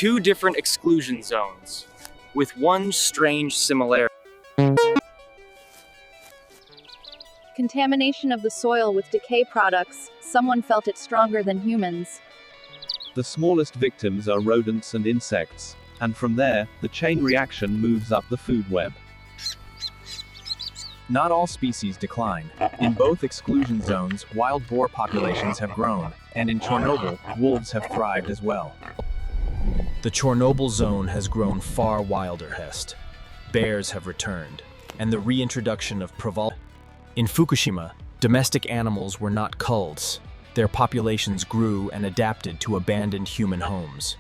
two different exclusion zones, with one strange similarity. Contamination of the soil with decay products. Someone felt it stronger than humans. The smallest victims are rodents and insects, and from there, the chain reaction moves up the food web. Not all species decline. In both exclusion zones, wild boar populations have grown, and in Chernobyl, wolves have thrived as well. The Chernobyl zone has grown far wilder, Hest. Bears have returned, and the reintroduction of Proval. In Fukushima, domestic animals were not cults. Their populations grew and adapted to abandoned human homes.